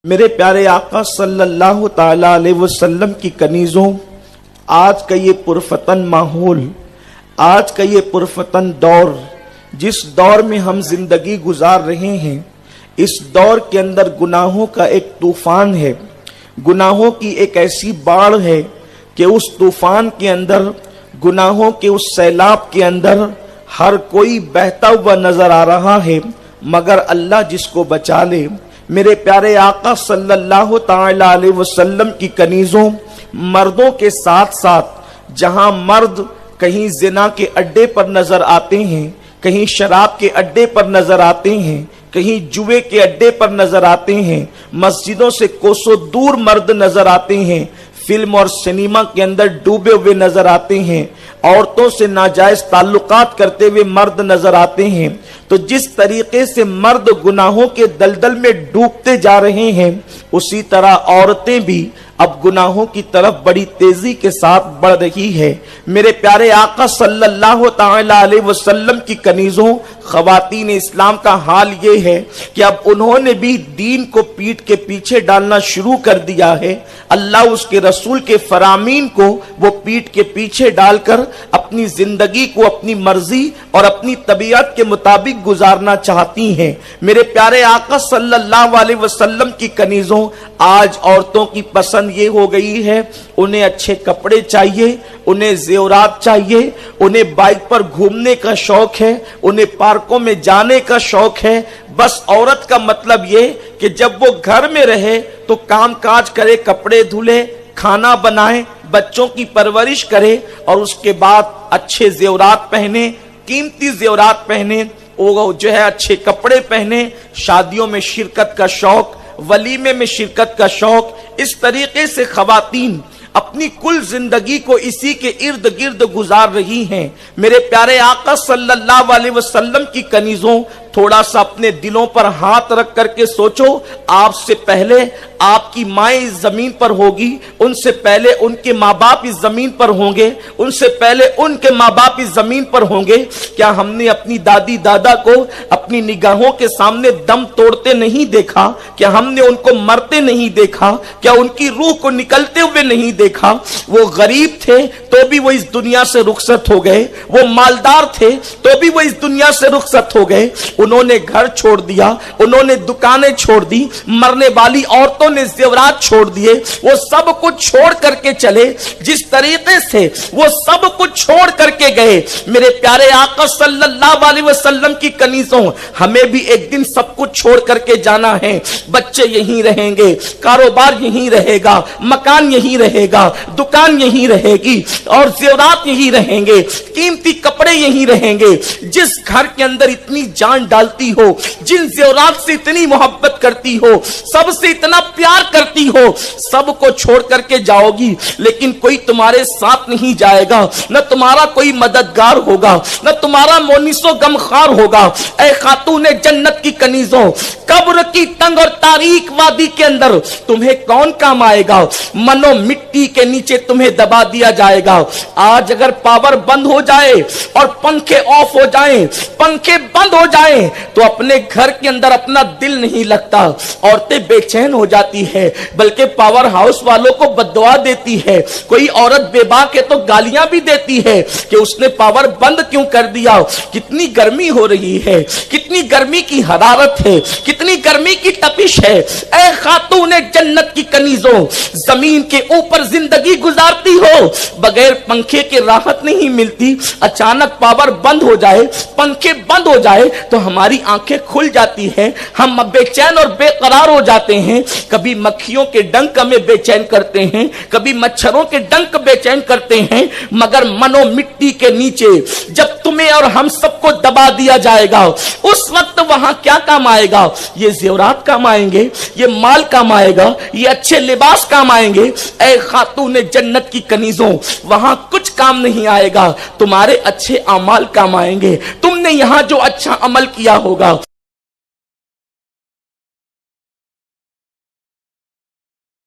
میرے پیارے آقا صلی اللہ تعالی علیہ وسلم کی کنیزوں، آج کا یہ پرفتن ماحول، آج کا یہ پرفتن دور، جس دور میں ہم زندگی گزار رہے ہیں، اس دور کے اندر گناہوں کا ایک طوفان ہے، گناہوں کی ایک ایسی باڑھ ہے کہ اس طوفان کے اندر، گناہوں کے اس سیلاب کے اندر ہر کوئی بہتا ہوا نظر آ رہا ہے، مگر اللہ جس کو بچا لے۔ میرے پیارے آقا صلی اللہ تعالی علیہ وسلم کی کنیزوں، مردوں کے ساتھ ساتھ جہاں مرد کہیں زنا کے اڈے پر نظر آتے ہیں، کہیں شراب کے اڈے پر نظر آتے ہیں، کہیں جوے کے اڈے پر نظر آتے ہیں، مسجدوں سے کوسوں دور مرد نظر آتے ہیں، فلم اور سنیما کے اندر ڈوبے ہوئے نظر آتے ہیں، عورتوں سے ناجائز تعلقات کرتے ہوئے مرد نظر آتے ہیں، تو جس طریقے سے مرد گناہوں کے دلدل میں ڈوبتے جا رہے ہیں، اسی طرح عورتیں بھی اب گناہوں کی طرف بڑی تیزی کے ساتھ بڑھ رہی ہے۔ میرے پیارے آقا صلی اللہ تعالی علیہ وسلم کی کنیزوں، خواتین اسلام کا حال یہ ہے کہ اب انہوں نے بھی دین کو پیٹ کے پیچھے ڈالنا شروع کر دیا ہے۔ اللہ اس کے رسول کے فرامین کو وہ پیٹ کے پیچھے ڈال کر اپنی زندگی کو اپنی مرضی اور اپنی طبیعت کے مطابق گزارنا چاہتی ہیں۔ میرے پیارے آقا صلی اللہ علیہ وسلم کی کنیزوں، آج عورتوں کی پسند یہ ہو گئی ہے، انہیں اچھے کپڑے چاہیے، انہیں زیورات چاہیے، انہیں بائک پر گھومنے کا شوق ہے، انہیں پارکوں میں جانے کا شوق ہے۔ بس عورت کا مطلب یہ کہ جب وہ گھر میں رہے تو کام کاج کرے، کپڑے دھلے، کھانا بنائے، بچوں کی پرورش کرے، اور اس کے بعد اچھے زیورات پہنے، قیمتی زیورات پہنے، وہ جو ہے اچھے کپڑے پہنے، شادیوں میں شرکت کا شوق، ولیمے میں شرکت کا شوق۔ اس طریقے سے خواتین اپنی کل زندگی کو اسی کے ارد گرد گزار رہی ہیں۔ میرے پیارے آقا صلی اللہ علیہ وسلم کی کنیزوں، تھوڑا سا اپنے دلوں پر ہاتھ رکھ کر کے سوچو، آپ سے پہلے آپ کی مائیں اس زمین پر ہوگی، ان سے پہلے ان کے ماں باپ اس زمین پر ہوں گے، ان سے پہلے ان کے ماں باپ اس زمین پر ہوں گے۔ کیا ہم نے اپنی دادی دادا کو اپنی نگاہوں کے سامنے دم توڑتے نہیں دیکھا؟ کیا ہم نے ان کو مرتے نہیں دیکھا؟ کیا ان کی روح کو نکلتے ہوئے نہیں دیکھا؟ وہ غریب تھے تو بھی وہ اس دنیا سے رخصت ہو گئے، وہ مالدار تھے تو بھی وہ اس دنیا سے رخصت ہو گئے۔ انہوں نے گھر چھوڑ دیا، انہوں نے دکانیں چھوڑ دی، مرنے والی عورتوں نے زیورات چھوڑ دیے، وہ سب کچھ چھوڑ کر کے چلے۔ جس طریقے سے وہ سب کچھ چھوڑ کر کے گئے، میرے پیارے آقا صلی اللہ علیہ وسلم کی کنیزوں، ہمیں بھی ایک دن سب کچھ چھوڑ کر کے جانا ہے۔ بچے یہیں رہیں گے، کاروبار یہیں رہے گا، مکان یہیں رہے گا، دکان یہیں رہے گی، اور زیورات یہیں رہیں گے، قیمتی کپڑے یہیں رہیں گے۔ جس گھر کے اندر اتنی جان ڈالتی ہو، جن زیورات سے اتنی محبت کرتی ہو، سب سے اتنا پیار کرتی ہو، سب کو چھوڑ کر کے جاؤ گی، لیکن کوئی تمہارے ساتھ نہیں جائے گا، نہ تمہارا کوئی مددگار ہوگا، نہ تمہارا مونس و غمخوار ہوگا۔ اے خاتون جنت کی کنیزوں، قبر کی تنگ اور تاریک وادی کے اندر تمہیں کون کام آئے گا؟ منو مٹی کے نیچے تمہیں دبا دیا جائے گا۔ آج اگر پاور بند ہو جائے اور پنکھے آف ہو جائیں، پنکھے بند ہو جائیں، تو اپنے گھر کے اندر اپنا دل نہیں لگتا، عورتیں بے چین ہو جاتی ہے، بلکہ پاور ہاؤس والوں کو بددعا دیتی ہے۔ کوئی عورت بے باک ہے تو گالیاں بھی دیتی ہے کہ اس نے پاور بند کیوں کر دیا۔ کتنی گرمی ہو رہی ہے، کتنی گرمی کی حرارت ہے، کتنی گرمی کی تپش ہے۔ اے خاتون جنت کی کنیزوں، زمین کے اوپر زندگی گزارتی ہو، بغیر پنکھے کے راحت نہیں ملتی۔ اچانک پاور بند ہو جائے، پنکھے بند ہو جائے تو ہماری آنکھیں کھل جاتی ہیں، ہم بے چین اور بے قرار ہو جاتے ہیں۔ کبھی مکھیوں کے ڈنک ہمیں بے چین کرتے ہیں، کبھی مچھروں کے ڈنک بے چین کرتے ہیں، مگر منو مٹی کے نیچے جب تمہیں اور ہم سب کو دبا دیا جائے گا، اس وقت وہاں کیا کام آئے گا؟ یہ زیورات کام آئیں گے، یہ مال کام آئے گا، یہ اچھے لباس کام آئیں گے۔ اے خاتون جنت کی کنیزوں، وہاں کچھ کام نہیں آئے گا، تمہارے اچھے اعمال کام آئیں گے۔ تم نے یہاں جو اچھا عمل کیا ہوگا